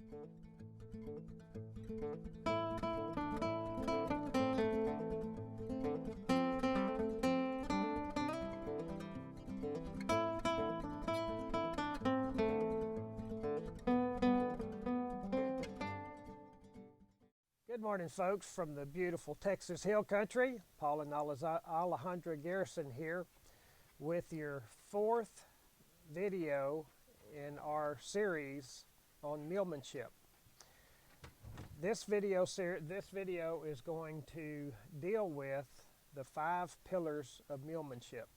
Good morning, folks, from the beautiful Texas Hill Country. Paul and Alejandra Garrison here with your fourth video in our series on mulemanship. This video is going to deal with the 5 pillars of mulemanship.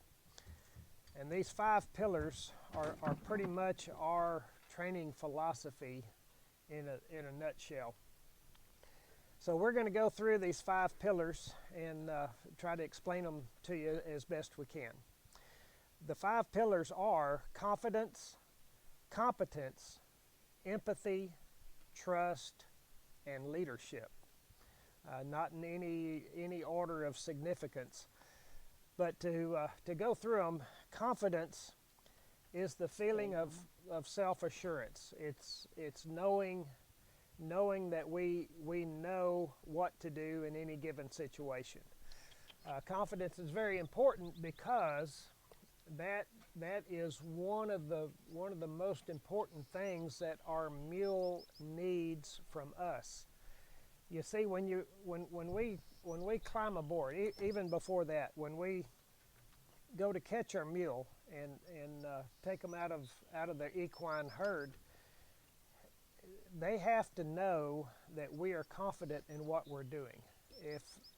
And these 5 pillars are pretty much our training philosophy in a nutshell. So we're going to go through these 5 pillars and try to explain them to you as best we can. The 5 pillars are confidence, competence, empathy, trust, and leadership. Not in any order of significance, but to go through them, confidence is the feeling of self-assurance. It's knowing that we know what to do in any given situation. Confidence is very important because that is one of the most important things that our mule needs from us. You see, when we climb aboard, even before that, when we go to catch our mule and take them out of the equine herd, they have to know that we are confident in what we're doing.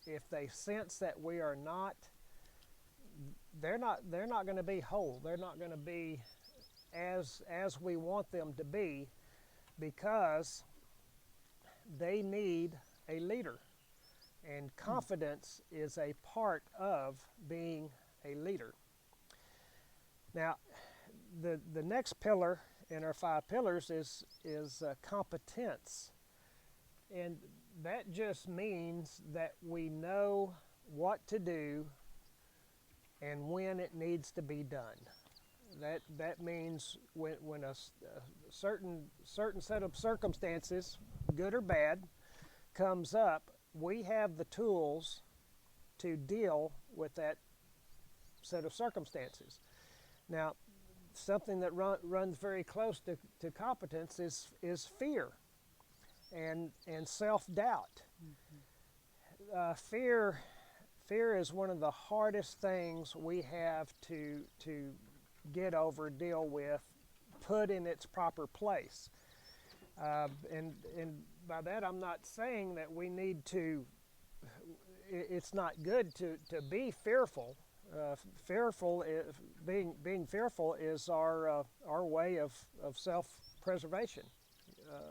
If they sense that we are not, they're not going to be whole. They're not going to be as we want them to be, because they need a leader. And confidence is a part of being a leader. Now, the next pillar in our 5 pillars is competence. And that just means that we know what to do and when it needs to be done. That means when a certain set of circumstances, good or bad, comes up, we have the tools to deal with that set of circumstances. Now, something that runs very close to competence is fear and self-doubt. Fear is one of the hardest things we have to get over, deal with, put in its proper place. And by that, I'm not saying that we need to, it's not good to be fearful. Being fearful is our way of self-preservation.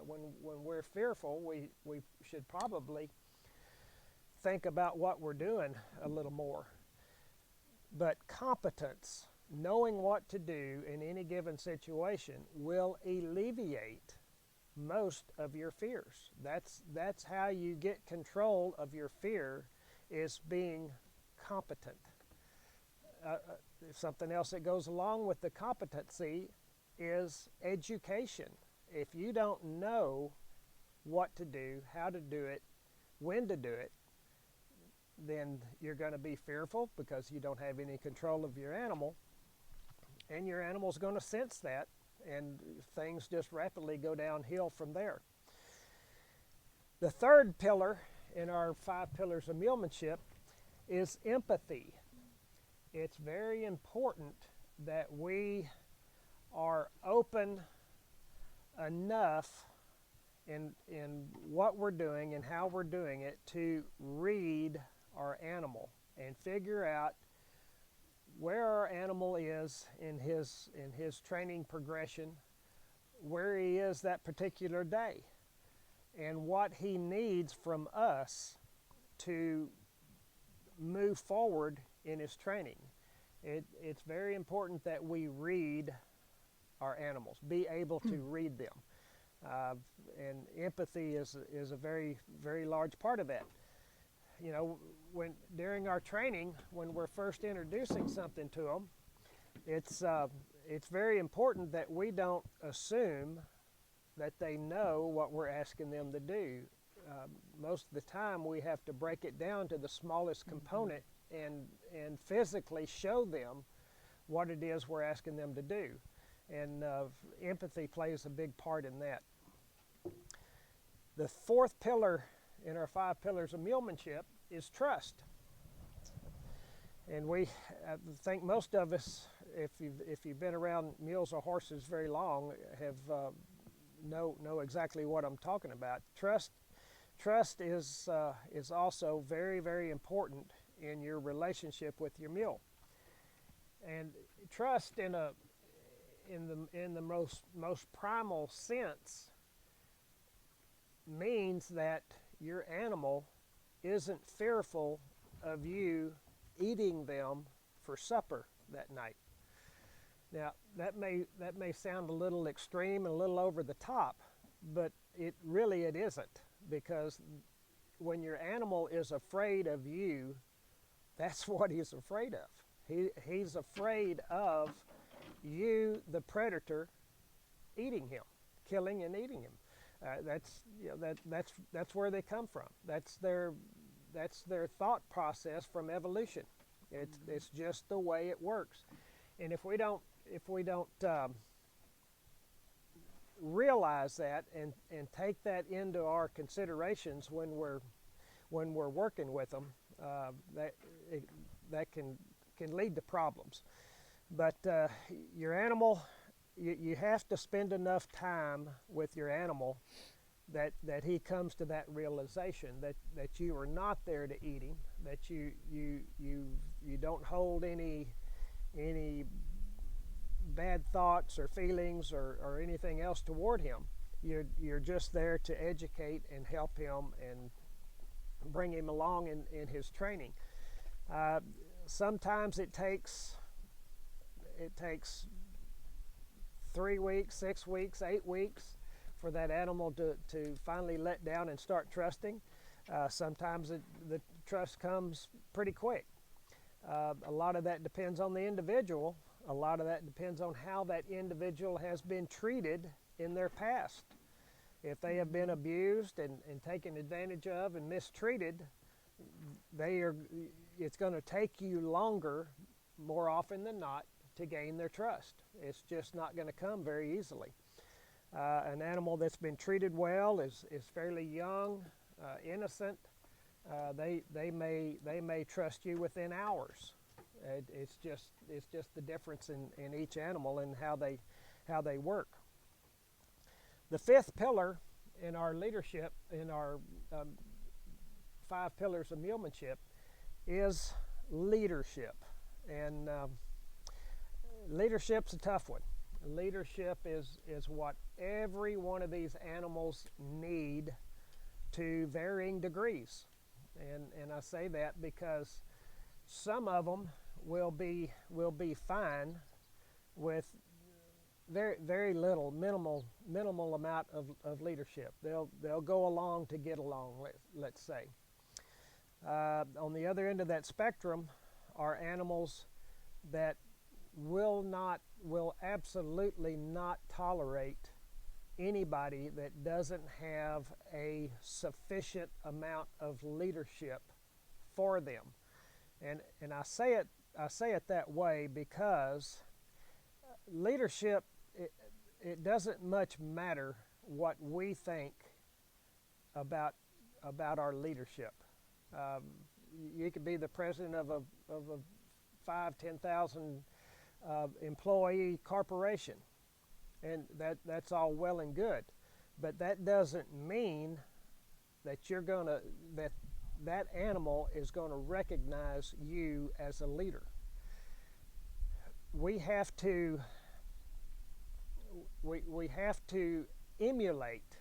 When we're fearful, we should probably think about what we're doing a little more. But competence, knowing what to do in any given situation, will alleviate most of your fears. That's how you get control of your fear, is being competent. Something else that goes along with the competency is education. If you don't know what to do, how to do it, when to do it, then you're going to be fearful because you don't have any control of your animal, and your animal's going to sense that, and things just rapidly go downhill from there. The third pillar in our 5 pillars of mulemanship is empathy. It's very important that we are open enough in what we're doing and how we're doing it to read our animal and figure out where our animal is in his training progression, where he is that particular day, and what he needs from us to move forward in his training. It's very important that we read our animals, be able to read them. And empathy is a very, very large part of that. You know, during our training, when we're first introducing something to them, it's very important that we don't assume that they know what we're asking them to do. Most of the time we have to break it down to the smallest component and physically show them what it is we're asking them to do. And empathy plays a big part in that. The fourth pillar in our 5 pillars of mulemanship is trust. And I think most of us, if you've been around mules or horses very long, have know exactly what I'm talking about. Trust is also very, very important in your relationship with your mule. And trust in the most primal sense means that your animal isn't fearful of you eating them for supper that night. Now that may sound a little extreme and a little over the top, but it isn't, because when your animal is afraid of you, that's what he's afraid of. He's afraid of you, the predator, eating him, killing and eating him. That's where they come from. That's their thought process from evolution. It's just the way it works. And if we don't realize that and take that into our considerations when we're working with them, that can lead to problems. But your animal, you have to spend enough time with your animal that he comes to that realization that you are not there to eat him, that you don't hold any bad thoughts or feelings or anything else toward him. You're just there to educate and help him and bring him along in his training. Sometimes it takes 3 weeks, 6 weeks, 8 weeks for that animal to finally let down and start trusting. Sometimes the trust comes pretty quick. A lot of that depends on the individual. A lot of that depends on how that individual has been treated in their past. If they have been abused and taken advantage of and mistreated, it's going to take you longer, more often than not, to gain their trust. It's just not going to come very easily. An animal that's been treated well is fairly young, innocent. They may trust you within hours. It's just the difference in each animal and how they work. The fifth pillar in our leadership, in our 5 pillars of mulemanship, is leadership. And leadership's a tough one. Leadership is what every one of these animals need to varying degrees. And I say that because some of them will be fine with very little, minimal amount of leadership. They'll go along to get along, let's say. On the other end of that spectrum are animals that will absolutely not tolerate anybody that doesn't have a sufficient amount of leadership for them. And I say it that way because leadership, it doesn't much matter what we think about our leadership. You could be the president of a 5,000-10,000 employee corporation, and that's all well and good, but that doesn't mean that that animal is going to recognize you as a leader. We have to emulate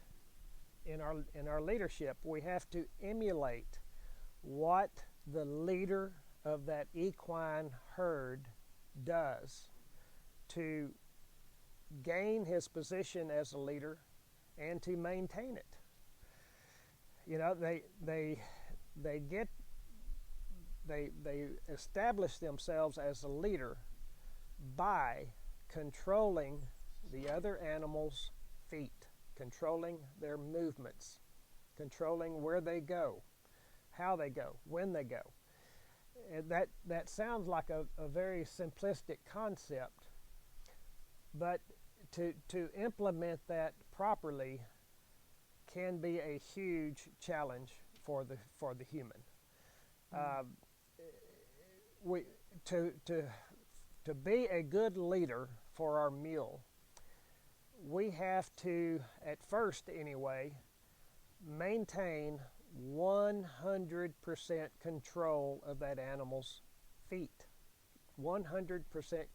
in our leadership. We have to emulate what the leader of that equine herd does to gain his position as a leader and to maintain it. They establish themselves as a leader by controlling the other animal's feet, controlling their movements, controlling where they go, how they go, when they go. And that sounds like a very simplistic concept, but to implement that properly can be a huge challenge for the human. To be a good leader for our mule, we have to, at first anyway, maintain 100% control of that animal's feet, 100%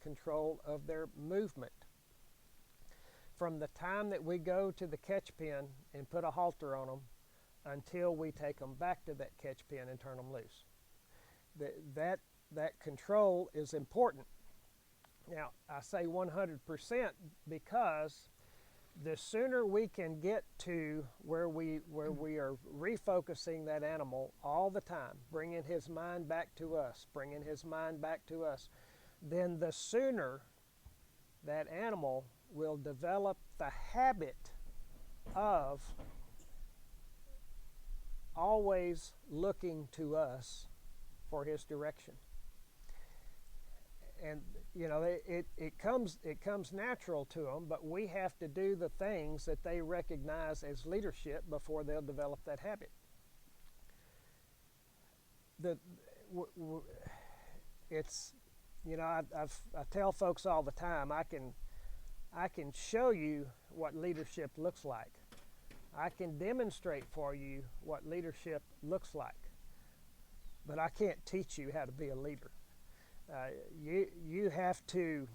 control of their movement. From the time that we go to the catch pen and put a halter on them until we take them back to that catch pen and turn them loose. That control is important. Now, I say 100% because the sooner we can get to where we are refocusing that animal all the time, bringing his mind back to us, then the sooner that animal will develop the habit of always looking to us for his direction. And you know, it comes natural to them, but we have to do the things that they recognize as leadership before they'll develop that habit. It's, you know, I tell folks all the time, I can show you what leadership looks like. I can demonstrate for you what leadership looks like, but I can't teach you how to be a leader. You have to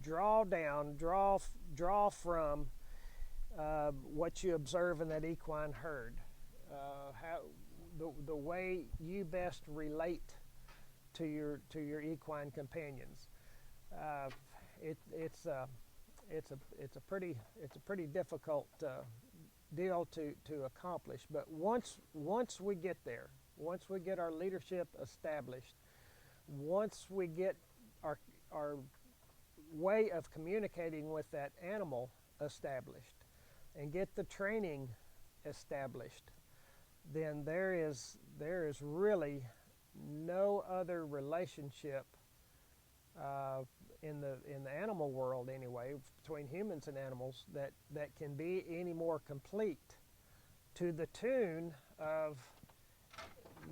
draw from what you observe in that equine herd, how the way you best relate to your equine companions. It's a pretty difficult deal to accomplish, but once we get there, once we get our leadership established, once we get our way of communicating with that animal established and get the training established, then there is really no other relationship in the animal world anyway, between humans and animals, that can be any more complete, to the tune of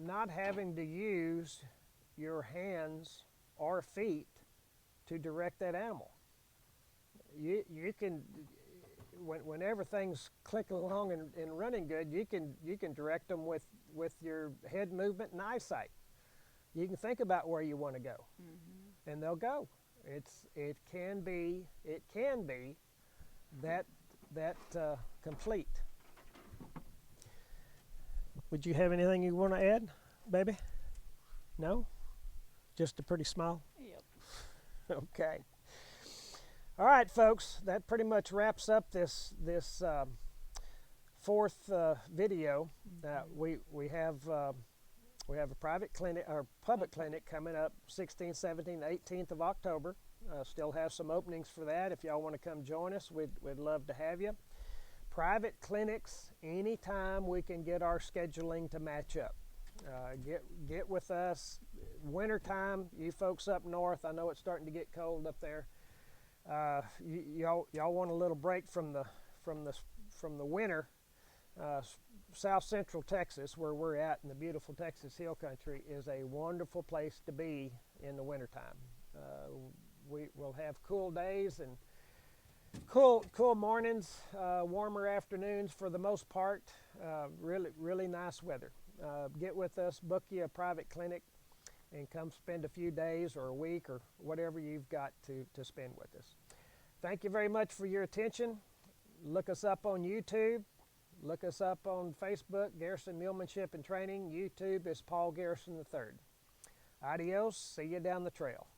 not having to use your hands or feet to direct that animal. You can, when everything's clicking along and running good, you can direct them with your head movement and eyesight. You can think about where you want to go, and they'll go. It can be that complete. Would you have anything you want to add, baby? No? Just a pretty smile? Yep. Okay. All right, folks, that pretty much wraps up this fourth video. We have a private clinic or public clinic coming up 16th, 17th, 18th of October. Still have some openings for that. If y'all want to come join us, we'd love to have you. Private clinics, anytime we can get our scheduling to match up. Get with us. Wintertime, you folks up north, I know it's starting to get cold up there. Y'all want a little break from the winter. South Central Texas, where we're at in the beautiful Texas Hill Country, is a wonderful place to be in the wintertime. We will have cool days and cool mornings, warmer afternoons for the most part. Really nice weather. Get with us, book you a private clinic, and come spend a few days or a week or whatever you've got to spend with us. Thank you very much for your attention. Look us up on YouTube. Look us up on Facebook, Garrison Mulemanship and Training. YouTube is Paul Garrison III. Adios. See you down the trail.